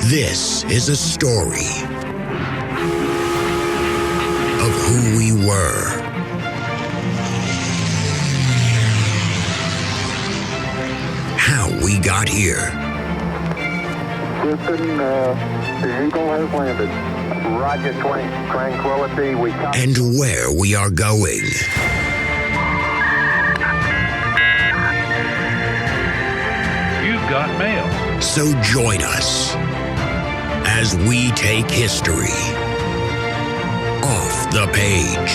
This is a story of who we were, how we got here. Houston, the Eagle has landed. Roger, Tranquility. And where we are going. You've got mail. So join us as we take history off the page.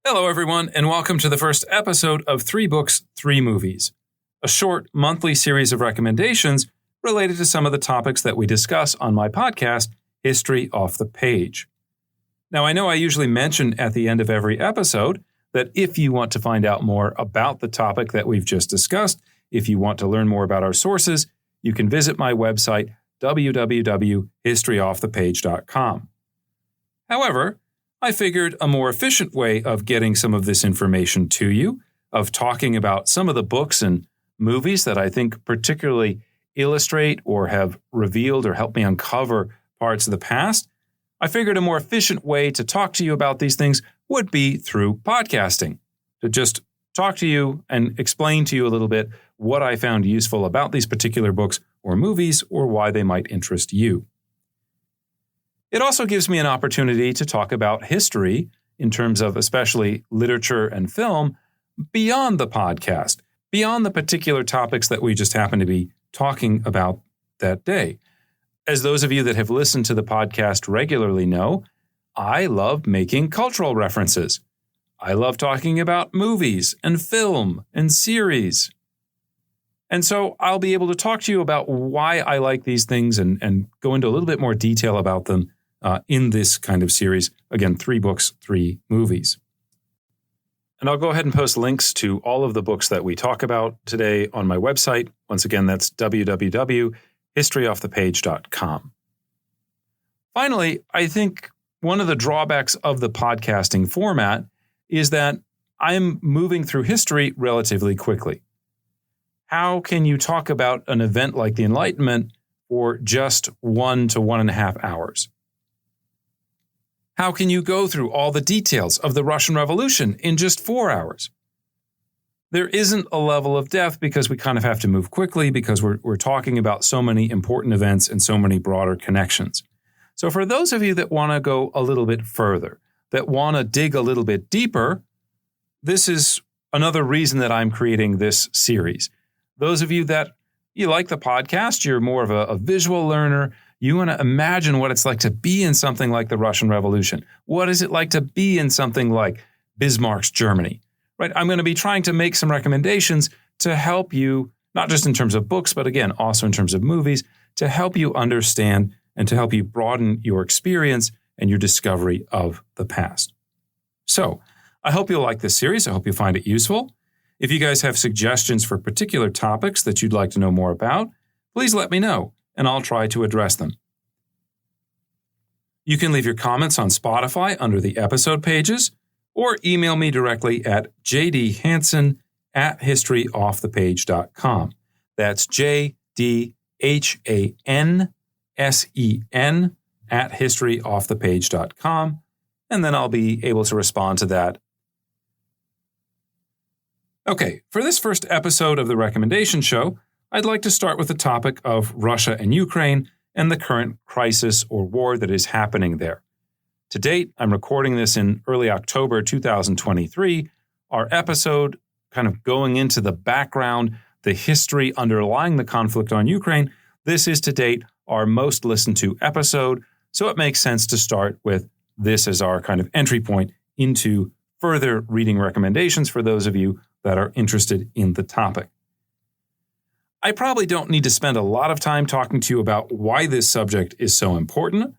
Hello, everyone, and welcome to the first episode of 3 Books, 3 Movies, a short monthly series of recommendations related to some of the topics that we discuss on my podcast, History Off the Page. Now, I know I usually mention at the end of every episode that if you want to find out more about the topic that we've just discussed, if you want to learn more about our sources, you can visit my website, www.historyoffthepage.com. However, I figured a more efficient way of getting some of this information to you, of talking about some of the books and movies that I think particularly illustrate or have revealed or helped me uncover parts of the past, I figured a more efficient way to talk to you about these things would be through podcasting, to just talk to you and explain to you a little bit what I found useful about these particular books or movies or why they might interest you. It also gives me an opportunity to talk about history in terms of especially literature and film beyond the podcast, beyond the particular topics that we just happen to be talking about that day. As those of you that have listened to the podcast regularly know, I love making cultural references. I love talking about movies and film and series. And so I'll be able to talk to you about why I like these things and go into a little bit more detail about them in this kind of series. Again, 3 books, 3 movies. And I'll go ahead and post links to all of the books that we talk about today on my website. Once again, that's www.historyoffthepage.com. Finally, I think one of the drawbacks of the podcasting format is that I'm moving through history relatively quickly. How can you talk about an event like the Enlightenment for just 1 to 1.5 hours? How can you go through all the details of the Russian Revolution in just 4 hours? There isn't a level of depth because we kind of have to move quickly because we're talking about so many important events and so many broader connections. So for those of you that want to go a little bit further, that want to dig a little bit deeper, this is another reason that I'm creating this series. Those of you that you like the podcast, you're more of a visual learner, you want to imagine what it's like to be in something like the Russian Revolution. What is it like to be in something like Bismarck's Germany? Right? I'm going to be trying to make some recommendations to help you, not just in terms of books, but again, also in terms of movies, to help you understand and to help you broaden your experience and your discovery of the past. So, I hope you'll like this series. I hope you find it useful. If you guys have suggestions for particular topics that you'd like to know more about, please let me know, and I'll try to address them. You can leave your comments on Spotify under the episode pages, or email me directly at jdhansen@historyoffthepage.com. That's jdhansen@historyoffthepage.com, and then I'll be able to respond to that. Okay, for this first episode of the recommendation show, I'd like to start with the topic of Russia and Ukraine and the current crisis or war that is happening there. To date, I'm recording this in early October 2023. Our episode, kind of going into the background, the history underlying the conflict on Ukraine, this is to date our most listened to episode, so it makes sense to start with this as our kind of entry point into further reading recommendations for those of you that are interested in the topic. I probably don't need to spend a lot of time talking to you about why this subject is so important.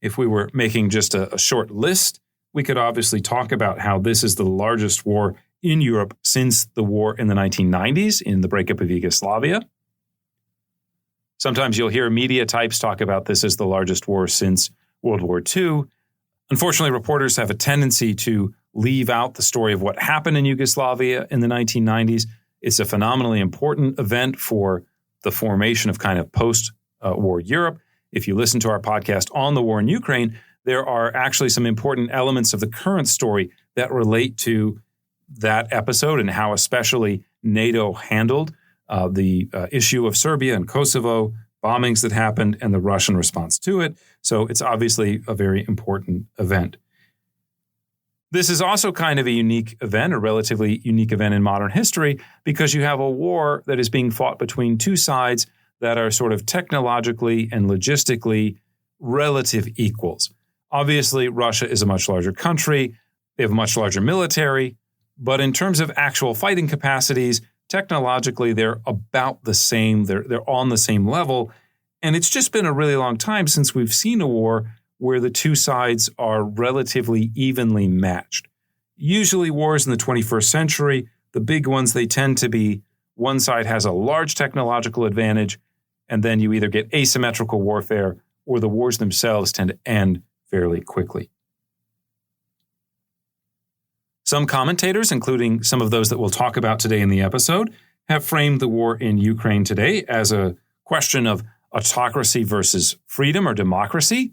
If we were making just a short list, we could obviously talk about how this is the largest war in Europe since the war in the 1990s, in the breakup of Yugoslavia. Sometimes you'll hear media types talk about this as the largest war since World War II. Unfortunately, reporters have a tendency to leave out the story of what happened in Yugoslavia in the 1990s. It's a phenomenally important event for the formation of kind of post-war Europe. If you listen to our podcast on the war in Ukraine, there are actually some important elements of the current story that relate to that episode and how especially NATO handled the issue of Serbia and Kosovo, bombings that happened, and the Russian response to it. So it's obviously a very important event. This is also kind of a unique event, a relatively unique event in modern history, because you have a war that is being fought between two sides that are sort of technologically and logistically relative equals. Obviously, Russia is a much larger country. They have a much larger military. But in terms of actual fighting capacities, technologically, they're about the same. They're on the same level. And it's just been a really long time since we've seen a war where the two sides are relatively evenly matched. Usually wars in the 21st century, the big ones, they tend to be one side has a large technological advantage, and then you either get asymmetrical warfare or the wars themselves tend to end fairly quickly. Some commentators, including some of those that we'll talk about today in the episode, have framed the war in Ukraine today as a question of autocracy versus freedom or democracy.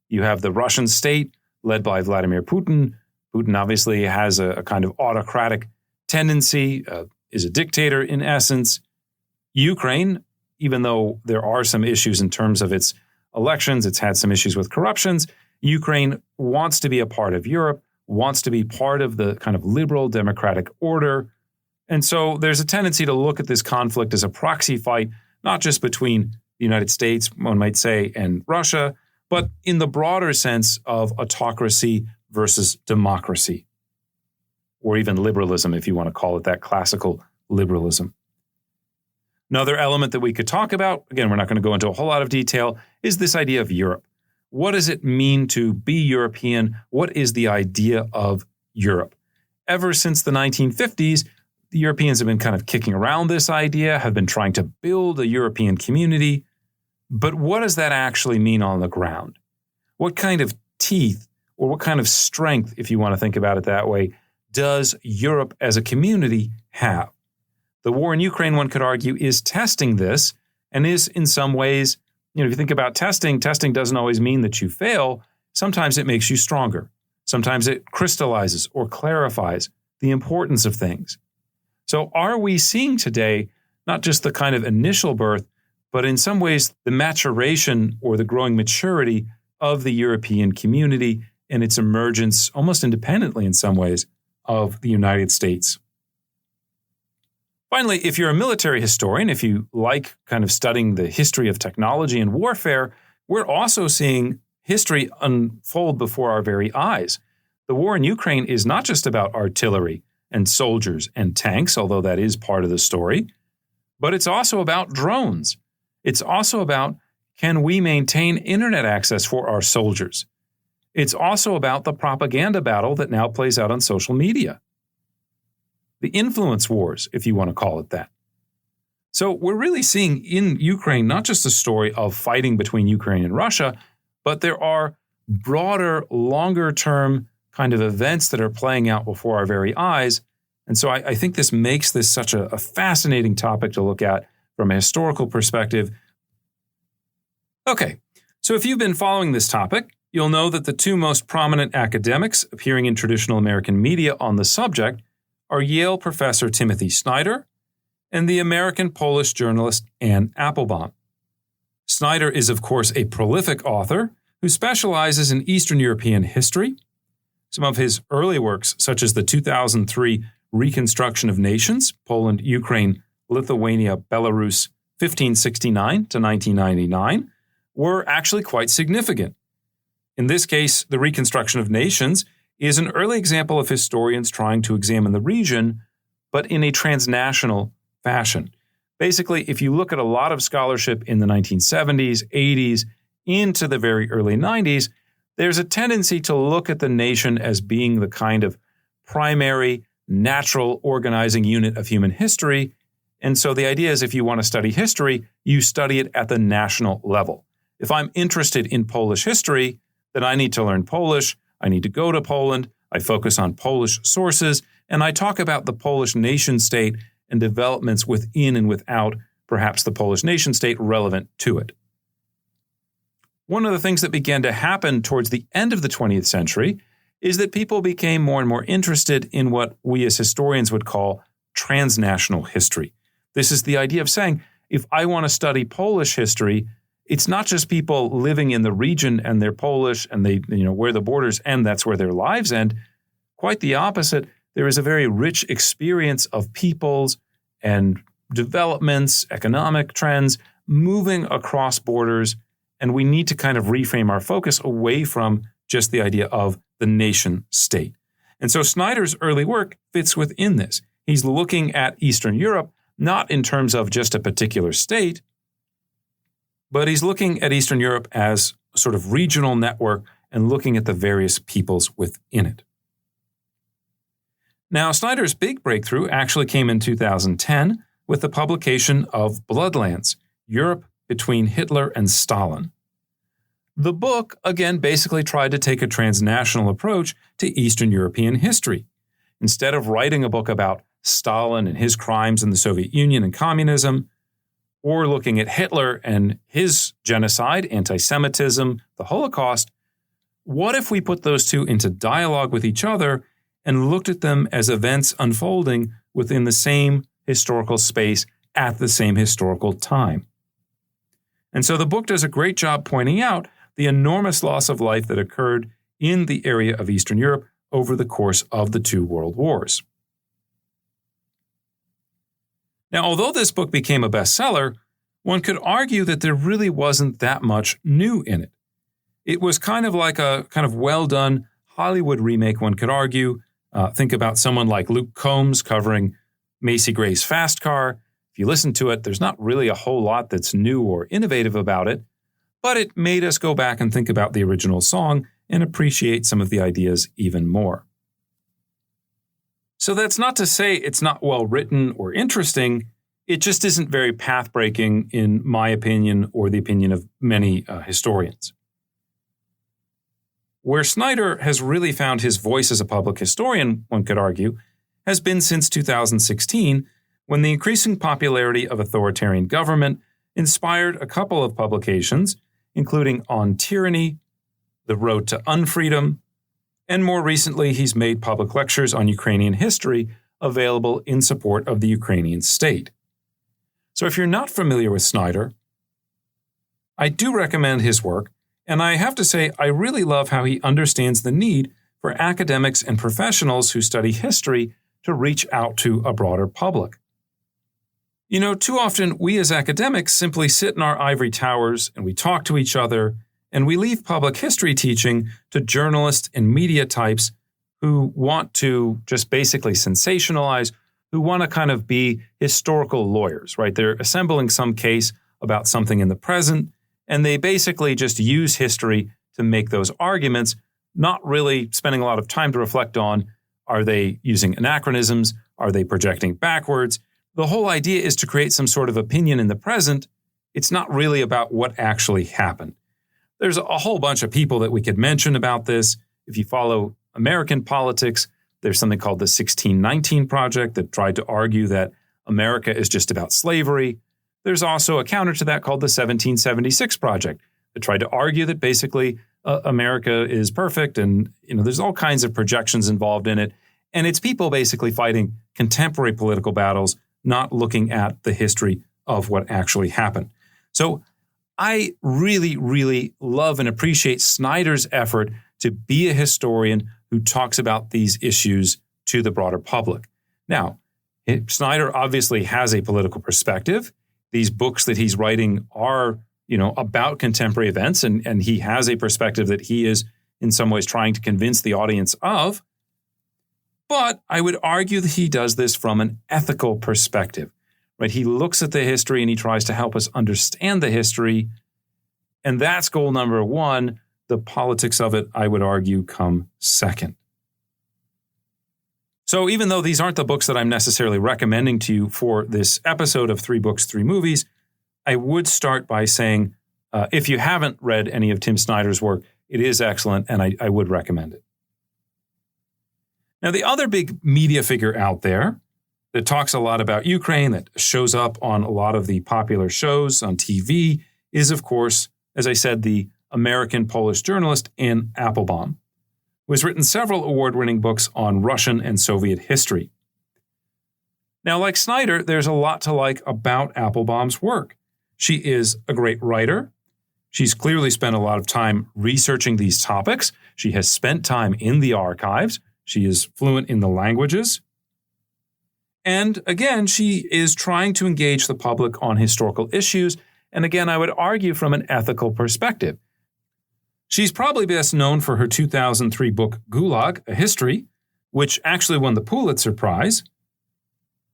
You have the Russian state led by Vladimir Putin. Putin obviously has a kind of autocratic tendency, is a dictator in essence. Ukraine, even though there are some issues in terms of its elections, it's had some issues with corruptions, Ukraine wants to be a part of Europe, wants to be part of the kind of liberal democratic order. And so there's a tendency to look at this conflict as a proxy fight, not just between the United States, one might say, and Russia, but in the broader sense of autocracy versus democracy, or even liberalism, if you want to call it that, classical liberalism. Another element that we could talk about, again, we're not going to go into a whole lot of detail, is this idea of Europe. What does it mean to be European? What is the idea of Europe? Ever since the 1950s, the Europeans have been kind of kicking around this idea, have been trying to build a European community. But what does that actually mean on the ground? What kind of teeth or what kind of strength, if you want to think about it that way, does Europe as a community have? The war in Ukraine, one could argue, is testing this and is in some ways, if you think about testing doesn't always mean that you fail. Sometimes it makes you stronger. Sometimes it crystallizes or clarifies the importance of things. So are we seeing today not just the kind of initial birth, but in some ways the maturation or the growing maturity of the European community and its emergence almost independently in some ways of the United States? Finally, if you're a military historian, if you like kind of studying the history of technology and warfare, we're also seeing history unfold before our very eyes. The war in Ukraine is not just about artillery and soldiers and tanks, although that is part of the story, but it's also about drones. It's also about, can we maintain internet access for our soldiers? It's also about the propaganda battle that now plays out on social media. The influence wars, if you want to call it that. So we're really seeing in Ukraine not just a story of fighting between Ukraine and Russia, but there are broader, longer-term kind of events that are playing out before our very eyes. And so I think this makes this such a fascinating topic to look at from a historical perspective. Okay, so if you've been following this topic, you'll know that the two most prominent academics appearing in traditional American media on the subject are Yale professor Timothy Snyder and the American-Polish journalist Anne Applebaum. Snyder is, of course, a prolific author who specializes in Eastern European history. Some of his early works, such as the 2003 Reconstruction of Nations, Poland, Ukraine, Lithuania, Belarus, 1569 to 1999, were actually quite significant. In this case, the Reconstruction of Nations is an early example of historians trying to examine the region, but in a transnational fashion. Basically, if you look at a lot of scholarship in the 1970s, 80s, into the very early 90s, there's a tendency to look at the nation as being the kind of primary, natural organizing unit of human history. And so the idea is if you want to study history, you study it at the national level. If I'm interested in Polish history, then I need to learn Polish. I need to go to Poland. I focus on Polish sources, and I talk about the Polish nation state and developments within and without perhaps the Polish nation state relevant to it. One of the things that began to happen towards the end of the 20th century is that people became more and more interested in what we as historians would call transnational history. This is the idea of saying, if I want to study Polish history, it's not just people living in the region and they're Polish and they, where the borders end, that's where their lives end. Quite the opposite. There is a very rich experience of peoples and developments, economic trends moving across borders. And we need to kind of reframe our focus away from just the idea of the nation state. And so Snyder's early work fits within this. He's looking at Eastern Europe, not in terms of just a particular state, but he's looking at Eastern Europe as a sort of regional network and looking at the various peoples within it. Now, Snyder's big breakthrough actually came in 2010 with the publication of Bloodlands, Europe Between Hitler and Stalin. The book, again, basically tried to take a transnational approach to Eastern European history. Instead of writing a book about Stalin and his crimes in the Soviet Union and communism, or looking at Hitler and his genocide, anti-Semitism, the Holocaust, what if we put those two into dialogue with each other and looked at them as events unfolding within the same historical space at the same historical time? And so the book does a great job pointing out the enormous loss of life that occurred in the area of Eastern Europe over the course of the two world wars. Now, although this book became a bestseller, one could argue that there really wasn't that much new in it. It was kind of like a kind of well-done Hollywood remake, one could argue. Think about someone like Luke Combs covering Macy Gray's Fast Car. If you listen to it, there's not really a whole lot that's new or innovative about it, but it made us go back and think about the original song and appreciate some of the ideas even more. So that's not to say it's not well written or interesting. It just isn't very path-breaking in my opinion or the opinion of many historians. Where Snyder has really found his voice as a public historian, one could argue, has been since 2016, when the increasing popularity of authoritarian government inspired a couple of publications, including On Tyranny, The Road to Unfreedom, and more recently he's made public lectures on Ukrainian history available in support of the Ukrainian state. So if you're not familiar with Snyder, I do recommend his work, and I have to say I really love how he understands the need for academics and professionals who study history to reach out to a broader public. Too often we as academics simply sit in our ivory towers and we talk to each other, and we leave public history teaching to journalists and media types who want to just basically sensationalize, who want to kind of be historical lawyers, right? They're assembling some case about something in the present, and they basically just use history to make those arguments, not really spending a lot of time to reflect on, are they using anachronisms? Are they projecting backwards? The whole idea is to create some sort of opinion in the present. It's not really about what actually happened. There's a whole bunch of people that we could mention about this. If you follow American politics, there's something called the 1619 Project that tried to argue that America is just about slavery. There's also a counter to that called the 1776 Project that tried to argue that basically America is perfect, and there's all kinds of projections involved in it. And it's people basically fighting contemporary political battles, not looking at the history of what actually happened. So I really, really love and appreciate Snyder's effort to be a historian who talks about these issues to the broader public. Now, Snyder obviously has a political perspective. These books that he's writing are, about contemporary events, and he has a perspective that he is in some ways trying to convince the audience of. But I would argue that he does this from an ethical perspective, right? He looks at the history and he tries to help us understand the history. And that's goal number one. The politics of it, I would argue, come second. So even though these aren't the books that I'm necessarily recommending to you for this episode of 3 Books, 3 Movies, I would start by saying, if you haven't read any of Tim Snyder's work, it is excellent and I would recommend it. Now, the other big media figure out there that talks a lot about Ukraine, that shows up on a lot of the popular shows on TV, is, of course, as I said, the American-Polish journalist Anne Applebaum, who has written several award-winning books on Russian and Soviet history. Now, like Snyder, there's a lot to like about Applebaum's work. She is a great writer. She's clearly spent a lot of time researching these topics. She has spent time in the archives. She is fluent in the languages. And again, she is trying to engage the public on historical issues. And again, I would argue from an ethical perspective. She's probably best known for her 2003 book, Gulag, A History, which actually won the Pulitzer Prize.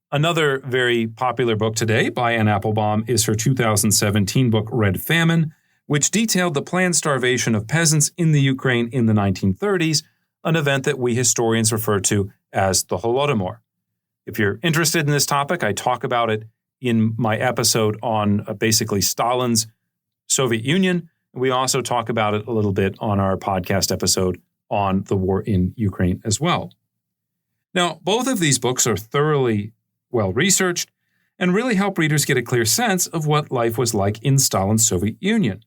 Another very popular book today by Anne Applebaum is her 2017 book, Red Famine, which detailed the planned starvation of peasants in the Ukraine in the 1930s, an event that we historians refer to as the Holodomor. If you're interested in this topic, I talk about it in my episode on basically Stalin's Soviet Union. We also talk about it a little bit on our podcast episode on the war in Ukraine as well. Now, both of these books are thoroughly well-researched and really help readers get a clear sense of what life was like in Stalin's Soviet Union.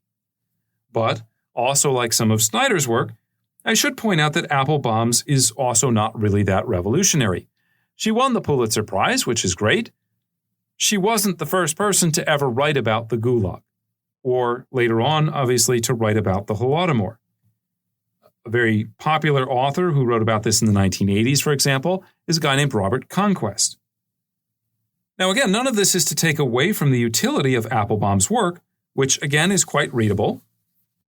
But, also like some of Snyder's work, I should point out that Applebaum's is also not really that revolutionary. She won the Pulitzer Prize, which is great. She wasn't the first person to ever write about the Gulag, or later on, obviously, to write about the Holodomor. A very popular author who wrote about this in the 1980s, for example, is a guy named Robert Conquest. Now, again, none of this is to take away from the utility of Applebaum's work, which, again, is quite readable,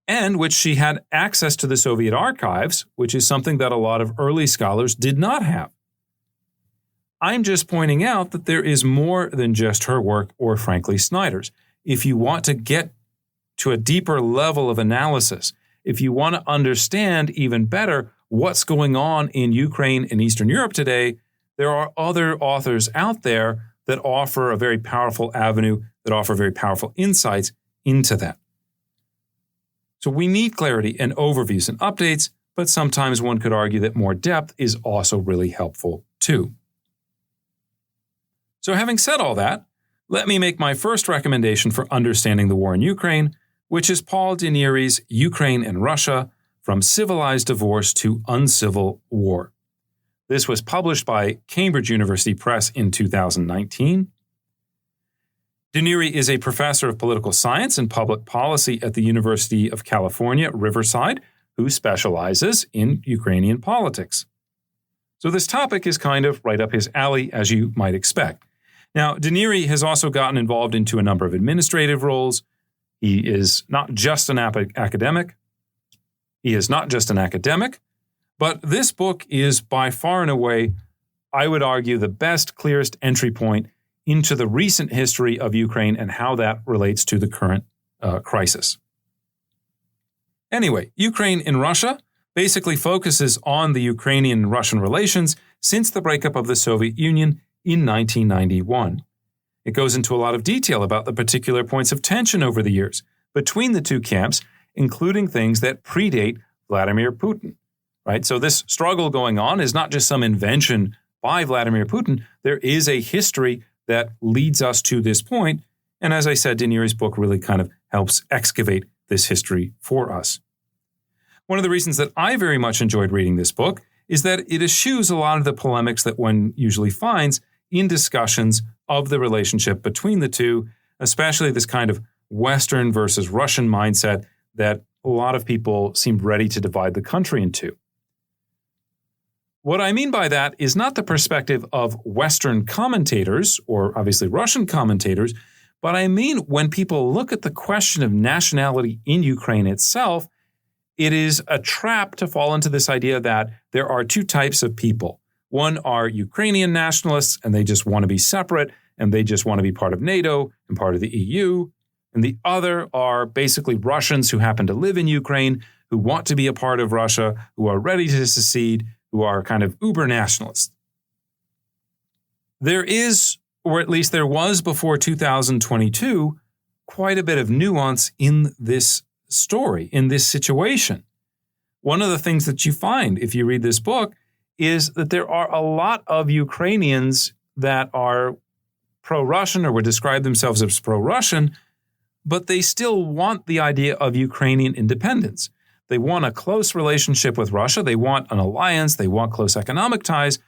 and which she had access to the Soviet archives, which is something that a lot of early scholars did not have. I'm just pointing out that there is more than just her work or, frankly, Snyder's. If you want to get to a deeper level of analysis, if you want to understand even better what's going on in Ukraine and Eastern Europe today, there are other authors out there that offer a very powerful avenue, that offer very powerful insights into that. So we need clarity and overviews and updates, but sometimes one could argue that more depth is also really helpful too. So having said all that, let me make my first recommendation for understanding the war in Ukraine, which is Paul Dinieri's Ukraine and Russia, From Civilized Divorce to Uncivil War. This was published by Cambridge University Press in 2019. Dinieri is a professor of political science and public policy at the University of California, Riverside, who specializes in Ukrainian politics. So this topic is kind of right up his alley, as you might expect. Now, Dinieri has also gotten involved into a number of administrative roles. He is not just an academic. But this book is by far and away, I would argue, the best, clearest entry point into the recent history of Ukraine and how that relates to the current crisis. Anyway, Ukraine in Russia basically focuses on the Ukrainian and Russian relations since the breakup of the Soviet Union in 1991. It goes into a lot of detail about the particular points of tension over the years between the two camps, including things that predate Vladimir Putin. Right? So this struggle going on is not just some invention by Vladimir Putin. There is a history that leads us to this point. And as I said, Dinieri's book really kind of helps excavate this history for us. One of the reasons that I very much enjoyed reading this book is that it eschews a lot of the polemics that one usually finds in discussions of the relationship between the two, especially this kind of Western versus Russian mindset that a lot of people seem ready to divide the country into. What I mean by that is not the perspective of Western commentators, or obviously Russian commentators, but I mean when people look at the question of nationality in Ukraine itself, it is a trap to fall into this idea that there are two types of people. One are Ukrainian nationalists, and they just want to be separate, and they just want to be part of NATO and part of the EU. And the other are basically Russians who happen to live in Ukraine, who want to be a part of Russia, who are ready to secede, who are kind of uber nationalists. There is, or at least there was before 2022, quite a bit of nuance in this story, in this situation. One of the things that you find if you read this book is that there are a lot of Ukrainians that are pro-Russian or would describe themselves as pro-Russian, but they still want the idea of Ukrainian independence. They want a close relationship with Russia. They want an alliance. They want close economic ties.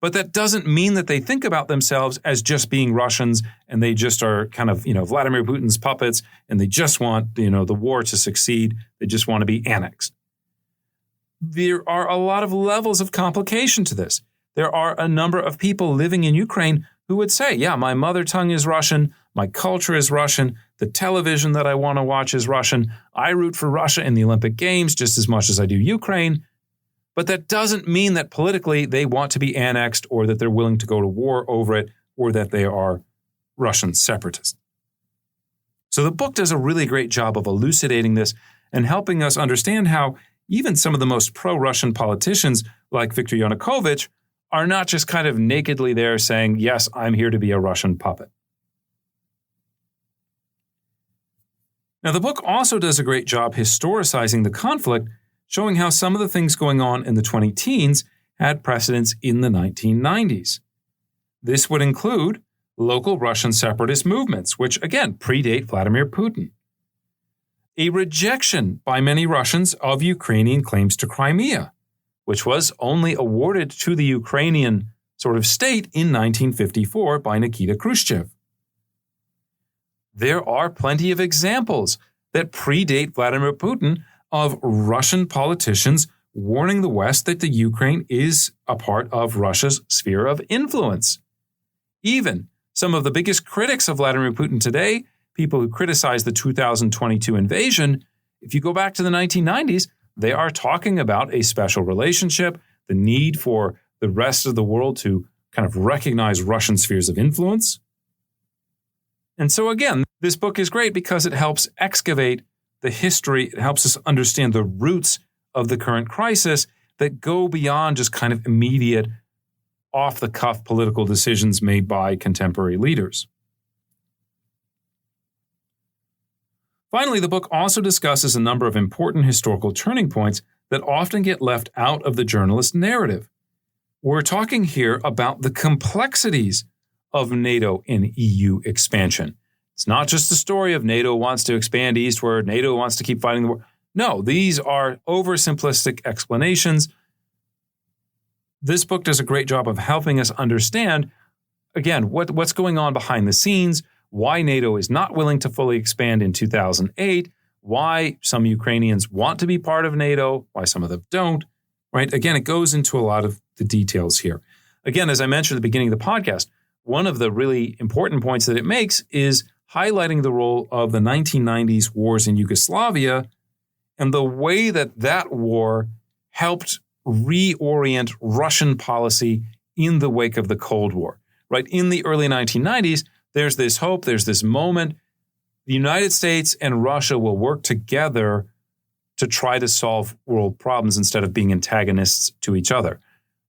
But that doesn't mean that they think about themselves as just being Russians and they just are kind of, Vladimir Putin's puppets and they just want, the war to succeed. They just want to be annexed. There are a lot of levels of complication to this. There are a number of people living in Ukraine who would say, yeah, my mother tongue is Russian, my culture is Russian, the television that I want to watch is Russian, I root for Russia in the Olympic Games just as much as I do Ukraine. But that doesn't mean that politically they want to be annexed or that they're willing to go to war over it or that they are Russian separatists. So the book does a really great job of elucidating this and helping us understand how even some of the most pro-Russian politicians like Viktor Yanukovych are not just kind of nakedly there saying, yes, I'm here to be a Russian puppet. Now, the book also does a great job historicizing the conflict, showing how some of the things going on in the 2010s had precedence in the 1990s. This would include local Russian separatist movements, which again predate Vladimir Putin. A rejection by many Russians of Ukrainian claims to Crimea, which was only awarded to the Ukrainian sort of state in 1954 by Nikita Khrushchev. There are plenty of examples that predate Vladimir Putin of Russian politicians warning the West that the Ukraine is a part of Russia's sphere of influence. Even some of the biggest critics of Vladimir Putin today, people who criticize the 2022 invasion, if you go back to the 1990s, they are talking about a special relationship, the need for the rest of the world to kind of recognize Russian spheres of influence. And so again, this book is great because it helps excavate the history. It helps us understand the roots of the current crisis that go beyond just kind of immediate, off-the-cuff political decisions made by contemporary leaders. Finally, the book also discusses a number of important historical turning points that often get left out of the journalist narrative. We're talking here about the complexities of NATO and EU expansion. It's not just the story of NATO wants to expand eastward, NATO wants to keep fighting the war. No, these are oversimplistic explanations. This book does a great job of helping us understand, again, what's going on behind the scenes, why NATO is not willing to fully expand in 2008, why some Ukrainians want to be part of NATO, why some of them don't, right? Again, it goes into a lot of the details here. Again, as I mentioned at the beginning of the podcast, one of the really important points that it makes is highlighting the role of the 1990s wars in Yugoslavia and the way that that war helped reorient Russian policy in the wake of the Cold War, right? In the early 1990s, there's this hope, there's this moment. The United States and Russia will work together to try to solve world problems instead of being antagonists to each other.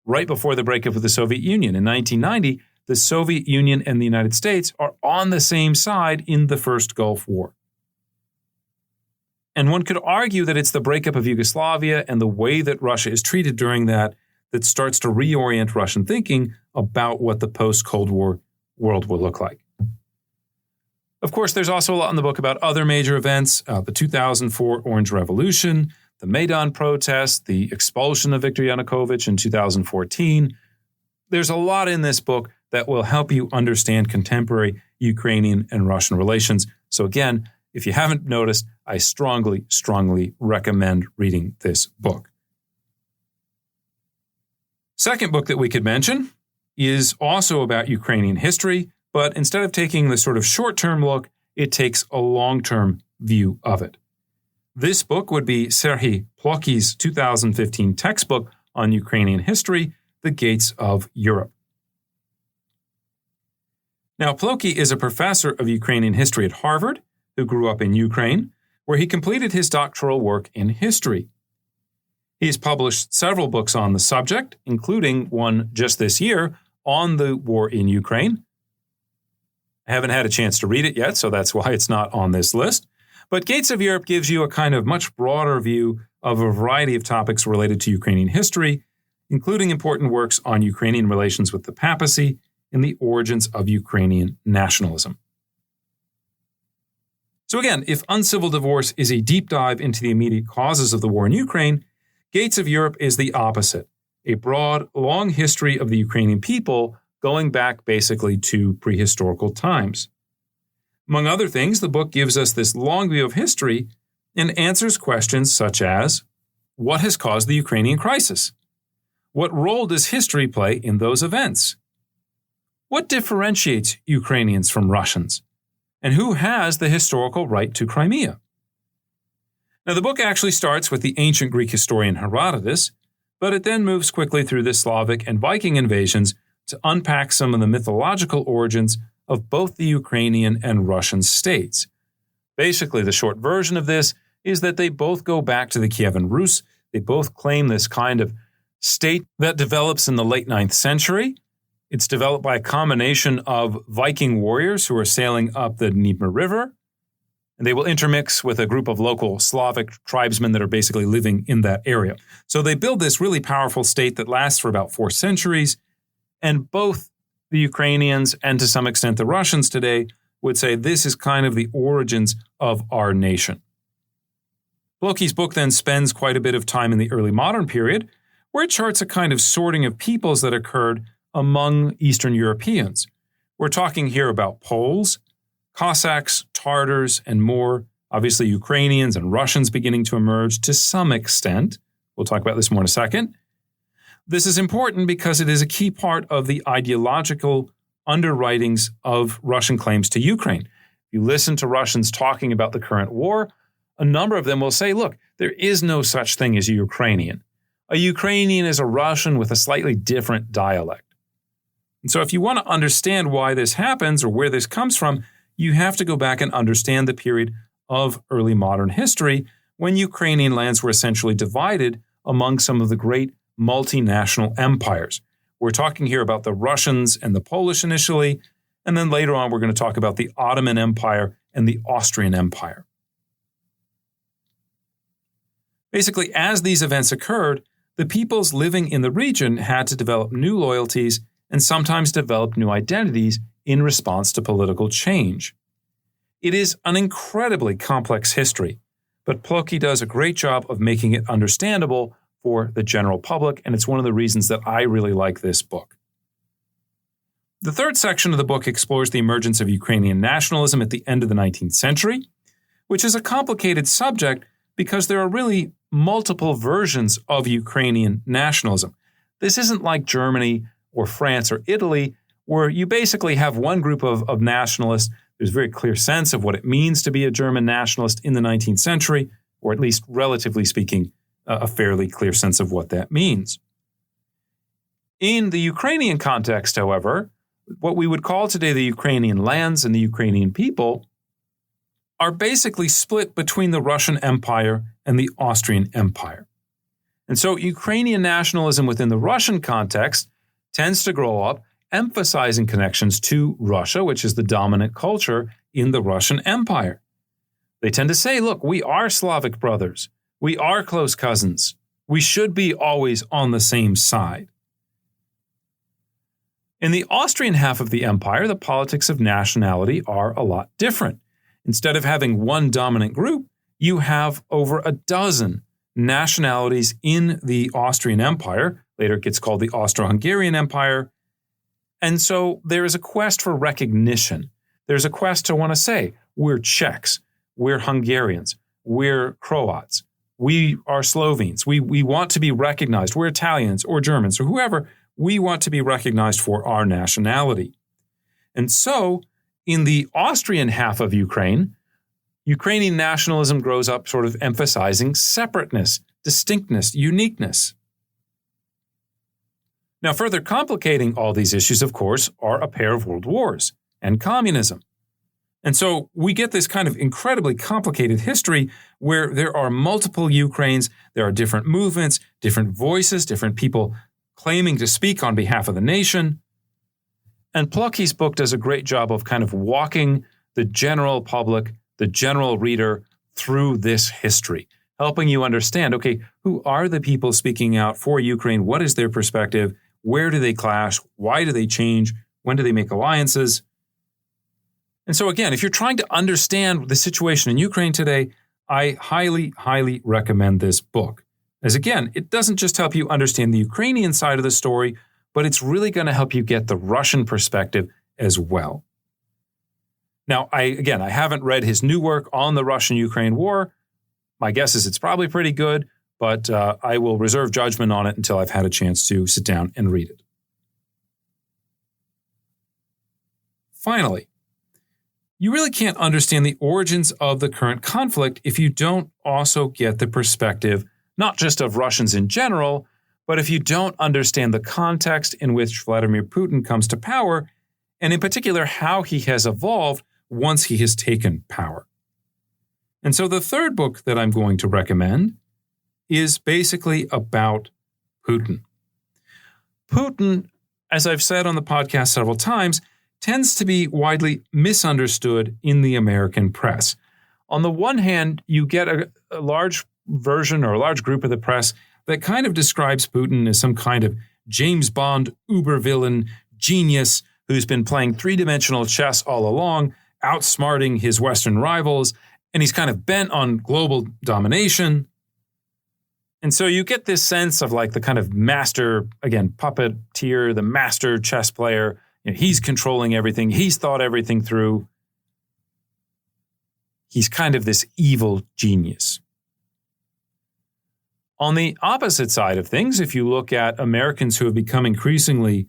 Right before the breakup of the Soviet Union in 1990, the Soviet Union and the United States are on the same side in the first Gulf War. And one could argue that it's the breakup of Yugoslavia and the way that Russia is treated during that starts to reorient Russian thinking about what the post-Cold War world will look like. Of course, there's also a lot in the book about other major events, the 2004 Orange Revolution, the Maidan protests, the expulsion of Viktor Yanukovych in 2014. There's a lot in this book that will help you understand contemporary Ukrainian and Russian relations. So again, if you haven't noticed, I strongly, strongly recommend reading this book. Second book that we could mention is also about Ukrainian history, but instead of taking the sort of short-term look, it takes a long-term view of it. This book would be Serhiy Plokhy's 2015 textbook on Ukrainian history, The Gates of Europe. Now, Plokhy is a professor of Ukrainian history at Harvard who grew up in Ukraine, where he completed his doctoral work in history. He's published several books on the subject, including one just this year on the war in Ukraine. I haven't had a chance to read it yet, so that's why it's not on this list. But Gates of Europe gives you a kind of much broader view of a variety of topics related to Ukrainian history, including important works on Ukrainian relations with the papacy in the origins of Ukrainian nationalism. So again, if Uncivil Divorce is a deep dive into the immediate causes of the war in Ukraine, Gates of Europe is the opposite, a broad, long history of the Ukrainian people going back basically to prehistorical times. Among other things, the book gives us this long view of history and answers questions such as, what has caused the Ukrainian crisis? What role does history play in those events? What differentiates Ukrainians from Russians? And who has the historical right to Crimea? Now, the book actually starts with the ancient Greek historian Herodotus, but it then moves quickly through the Slavic and Viking invasions to unpack some of the mythological origins of both the Ukrainian and Russian states. Basically, the short version of this is that they both go back to the Kievan Rus. They both claim this kind of state that develops in the late 9th century. It's developed by a combination of Viking warriors who are sailing up the Dnieper River, and they will intermix with a group of local Slavic tribesmen that are basically living in that area. So they build this really powerful state that lasts for about 4 centuries, and both the Ukrainians and to some extent the Russians today would say this is kind of the origins of our nation. Plokhy's book then spends quite a bit of time in the early modern period, where it charts a kind of sorting of peoples that occurred among Eastern Europeans. We're talking here about Poles, Cossacks, Tartars, and more. Obviously, Ukrainians and Russians beginning to emerge to some extent. We'll talk about this more in a second. This is important because it is a key part of the ideological underwritings of Russian claims to Ukraine. If you listen to Russians talking about the current war, a number of them will say, look, there is no such thing as a Ukrainian. A Ukrainian is a Russian with a slightly different dialect. And so if you want to understand why this happens or where this comes from, you have to go back and understand the period of early modern history when Ukrainian lands were essentially divided among some of the great multinational empires. We're talking here about the Russians and the Polish initially, and then later on we're going to talk about the Ottoman Empire and the Austrian Empire. Basically, as these events occurred, the peoples living in the region had to develop new loyalties and sometimes develop new identities in response to political change. It is an incredibly complex history, but Plokhy does a great job of making it understandable for the general public, and it's one of the reasons that I really like this book. The third section of the book explores the emergence of Ukrainian nationalism at the end of the 19th century, which is a complicated subject because there are really multiple versions of Ukrainian nationalism. This isn't like Germany or France or Italy, where you basically have one group of nationalists. There's a very clear sense of what it means to be a German nationalist in the 19th century, or at least relatively speaking, a fairly clear sense of what that means. In the Ukrainian context, however, what we would call today the Ukrainian lands and the Ukrainian people are basically split between the Russian Empire and the Austrian Empire. And so Ukrainian nationalism within the Russian context tends to grow up emphasizing connections to Russia, which is the dominant culture in the Russian Empire. They tend to say, look, we are Slavic brothers. We are close cousins. We should be always on the same side. In the Austrian half of the empire, the politics of nationality are a lot different. Instead of having one dominant group, you have over a dozen nationalities in the Austrian Empire. Later it gets called the Austro-Hungarian Empire. And so there is a quest for recognition. There's a quest to want to say, we're Czechs, we're Hungarians, we're Croats, we are Slovenes, we want to be recognized, we're Italians or Germans or whoever, we want to be recognized for our nationality. And so in the Austrian half of Ukraine, Ukrainian nationalism grows up sort of emphasizing separateness, distinctness, uniqueness. Now, further complicating all these issues, of course, are a pair of world wars and communism. And so we get this kind of incredibly complicated history where there are multiple Ukraines, there are different movements, different voices, different people claiming to speak on behalf of the nation. And Plokhy's book does a great job of kind of walking the general public, the general reader through this history, helping you understand, okay, who are the people speaking out for Ukraine? What is their perspective? Where do they clash? Why do they change? When do they make alliances? And so again, if you're trying to understand the situation in Ukraine today, I highly, highly recommend this book. As again, it doesn't just help you understand the Ukrainian side of the story, but it's really going to help you get the Russian perspective as well. Now, I haven't read his new work on the Russian-Ukraine war. My guess is it's probably pretty good, but I will reserve judgment on it until I've had a chance to sit down and read it. Finally, you really can't understand the origins of the current conflict if you don't also get the perspective, not just of Russians in general, but if you don't understand the context in which Vladimir Putin comes to power, and in particular how he has evolved once he has taken power. And so the third book that I'm going to recommend is basically about Putin. Putin, as I've said on the podcast several times, tends to be widely misunderstood in the American press. On the one hand, you get a large version or a large group of the press that kind of describes Putin as some kind of James Bond uber villain genius who's been playing three-dimensional chess all along, outsmarting his Western rivals, and he's kind of bent on global domination. And so you get this sense of like the kind of master, again, puppeteer, the master chess player. You know, he's controlling everything. He's thought everything through. He's kind of this evil genius. On the opposite side of things, if you look at Americans who have become increasingly,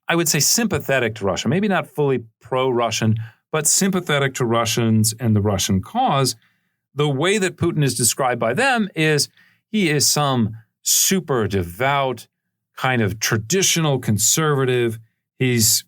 I would say, sympathetic to Russia, maybe not fully pro-Russian, but sympathetic to Russians and the Russian cause, the way that Putin is described by them is he is some super devout, kind of traditional conservative. His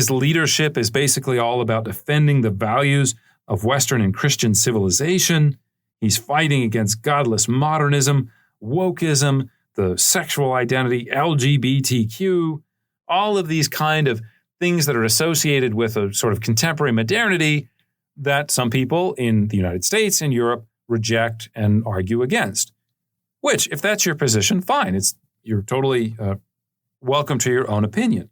leadership is basically all about defending the values of Western and Christian civilization. He's fighting against godless modernism, wokeism, the sexual identity, LGBTQ, all of these kind of things that are associated with a sort of contemporary modernity that some people in the United States and Europe reject and argue against. Which, if that's your position, fine. You're totally welcome to your own opinion.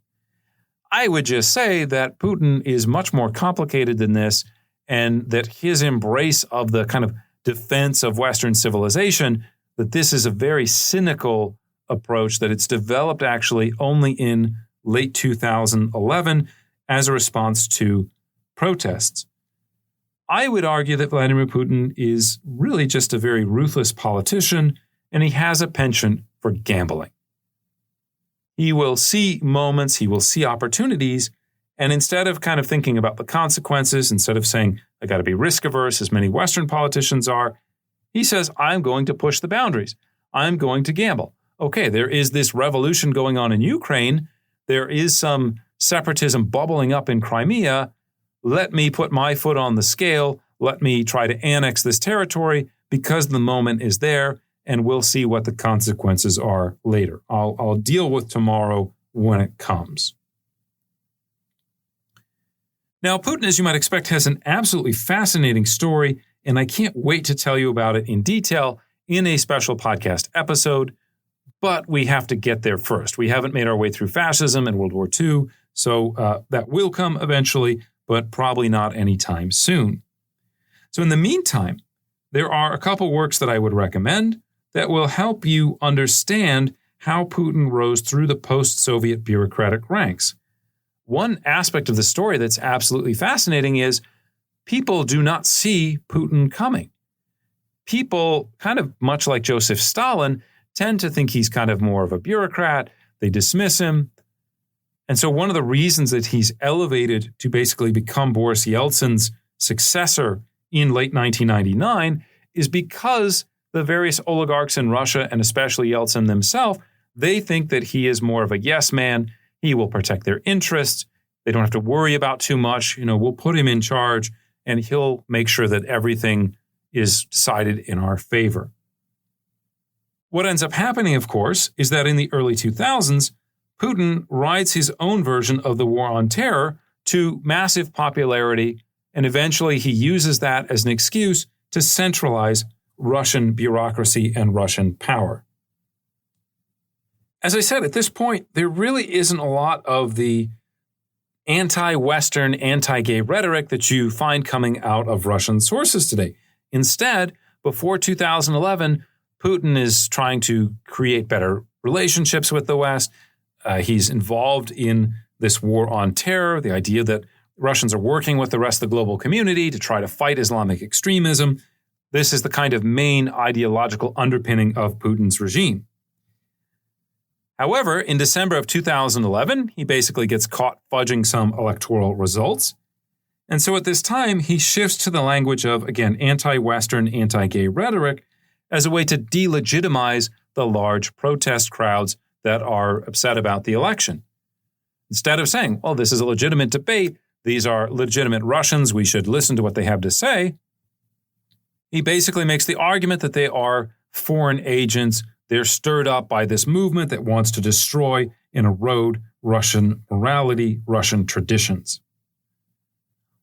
I would just say that Putin is much more complicated than this, and that his embrace of the kind of defense of Western civilization, that this is a very cynical approach, that it's developed actually only in late 2011 as a response to protests. I would argue that Vladimir Putin is really just a very ruthless politician, and he has a penchant for gambling. He will see moments, he will see opportunities, and instead of kind of thinking about the consequences, instead of saying, I got to be risk averse, as many Western politicians are, he says, I'm going to push the boundaries. I'm going to gamble. Okay, there is this revolution going on in Ukraine. There is some separatism bubbling up in Crimea. Let me put my foot on the scale. Let me try to annex this territory because the moment is there, and we'll see what the consequences are later. I'll deal with tomorrow when it comes. Now, Putin, as you might expect, has an absolutely fascinating story, and I can't wait to tell you about it in detail in a special podcast episode, but we have to get there first. We haven't made our way through fascism and World War II, so that will come eventually, but probably not anytime soon. So in the meantime, there are a couple works that I would recommend that will help you understand how Putin rose through the post-Soviet bureaucratic ranks. One aspect of the story that's absolutely fascinating is people do not see Putin coming. People, kind of much like Joseph Stalin, tend to think he's kind of more of a bureaucrat. They dismiss him. And so one of the reasons that he's elevated to basically become Boris Yeltsin's successor in late 1999 is because the various oligarchs in Russia, and especially Yeltsin themselves, they think that he is more of a yes man. He will protect their interests. They don't have to worry about too much. We'll put him in charge, and he'll make sure that everything is decided in our favor. What ends up happening, of course, is that in the early 2000s, Putin rides his own version of the war on terror to massive popularity, and eventually he uses that as an excuse to centralize Russian bureaucracy and Russian power. As I said, at this point, there really isn't a lot of the anti-Western, anti-gay rhetoric that you find coming out of Russian sources today. Instead, before 2011, Putin is trying to create better relationships with the West. He's involved in this war on terror, the idea that Russians are working with the rest of the global community to try to fight Islamic extremism. This is the kind of main ideological underpinning of Putin's regime. However, in December of 2011, he basically gets caught fudging some electoral results. And so at this time, he shifts to the language of, again, anti-Western, anti-gay rhetoric as a way to delegitimize the large protest crowds that are upset about the election. Instead of saying, well, this is a legitimate debate, these are legitimate Russians, we should listen to what they have to say, he basically makes the argument that they are foreign agents. They're stirred up by this movement that wants to destroy and erode Russian morality, Russian traditions.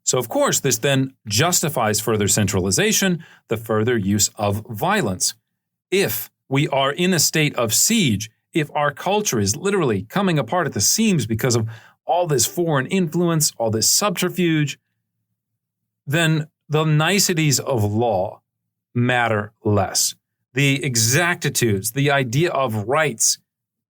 So, of course, this then justifies further centralization, the further use of violence. If we are in a state of siege, if our culture is literally coming apart at the seams because of all this foreign influence, all this subterfuge, then the niceties of law matter less. The exactitudes, the idea of rights,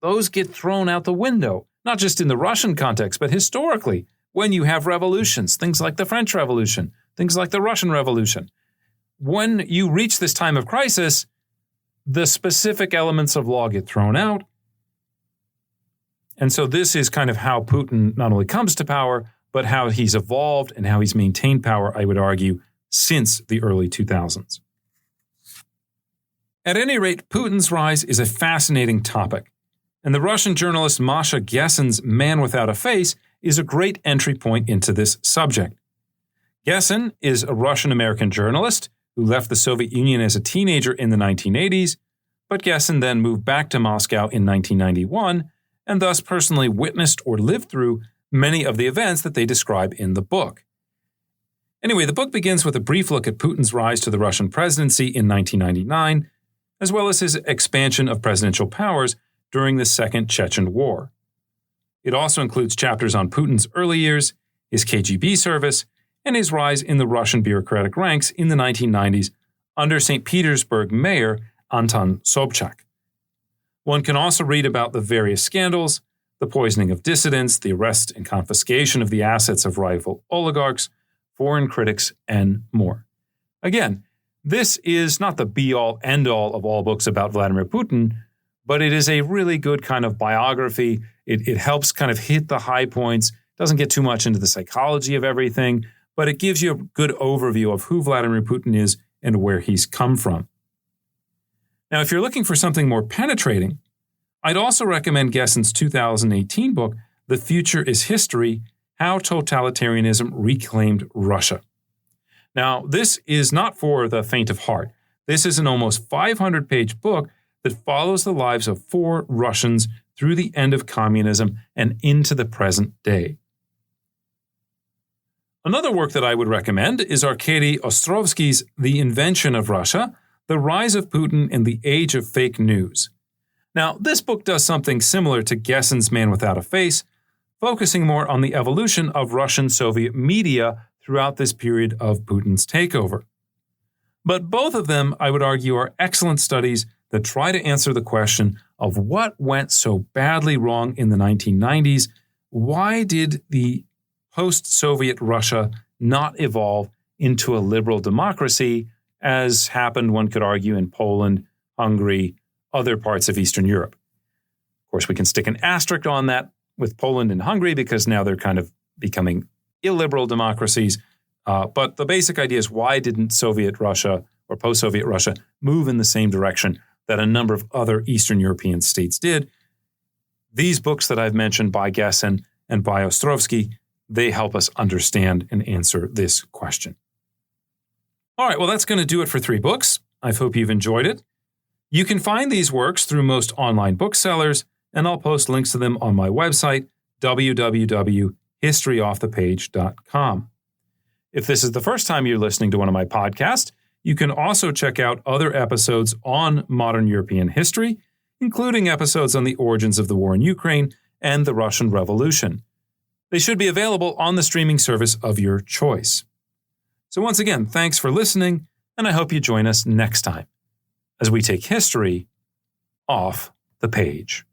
those get thrown out the window, not just in the Russian context, but historically, when you have revolutions, things like the French Revolution, things like the Russian Revolution. When you reach this time of crisis, the specific elements of law get thrown out. And so this is kind of how Putin not only comes to power, but how he's evolved and how he's maintained power, I would argue, since the early 2000s. At any rate, Putin's rise is a fascinating topic, and the Russian journalist Masha Gessen's Man Without a Face is a great entry point into this subject. Gessen is a Russian-American journalist who left the Soviet Union as a teenager in the 1980s, but Gessen then moved back to Moscow in 1991 and thus personally witnessed or lived through many of the events that they describe in the book. Anyway, the book begins with a brief look at Putin's rise to the Russian presidency in 1999, as well as his expansion of presidential powers during the Second Chechen War. It also includes chapters on Putin's early years, his KGB service, and his rise in the Russian bureaucratic ranks in the 1990s under St. Petersburg Mayor Anton Sobchak. One can also read about the various scandals, the poisoning of dissidents, the arrest and confiscation of the assets of rival oligarchs, foreign critics, and more. Again, this is not the be-all, end-all of all books about Vladimir Putin, but it is a really good kind of biography. It helps kind of hit the high points, doesn't get too much into the psychology of everything, but it gives you a good overview of who Vladimir Putin is and where he's come from. Now, if you're looking for something more penetrating, I'd also recommend Gessen's 2018 book, The Future is History: How Totalitarianism Reclaimed Russia. Now, this is not for the faint of heart. This is an almost 500-page book that follows the lives of 4 Russians through the end of communism and into the present day. Another work that I would recommend is Arkady Ostrovsky's The Invention of Russia: The Rise of Putin in the Age of Fake News. Now, this book does something similar to Gessen's Man Without a Face, focusing more on the evolution of Russian-Soviet media throughout this period of Putin's takeover. But both of them, I would argue, are excellent studies that try to answer the question of what went so badly wrong in the 1990s. Why did the post-Soviet Russia not evolve into a liberal democracy, as happened, one could argue, in Poland, Hungary, other parts of Eastern Europe? Of course, we can stick an asterisk on that with Poland and Hungary because now they're kind of becoming illiberal democracies. But the basic idea is, why didn't Soviet Russia or post-Soviet Russia move in the same direction that a number of other Eastern European states did? These books that I've mentioned by Gessen and by Ostrovsky, they help us understand and answer this question. All right, well, that's going to do it for 3 books. I hope you've enjoyed it. You can find these works through most online booksellers, and I'll post links to them on my website, www.historyoffthepage.com. If this is the first time you're listening to one of my podcasts, you can also check out other episodes on modern European history, including episodes on the origins of the war in Ukraine and the Russian Revolution. They should be available on the streaming service of your choice. So once again, thanks for listening, and I hope you join us next time as we take history off the page.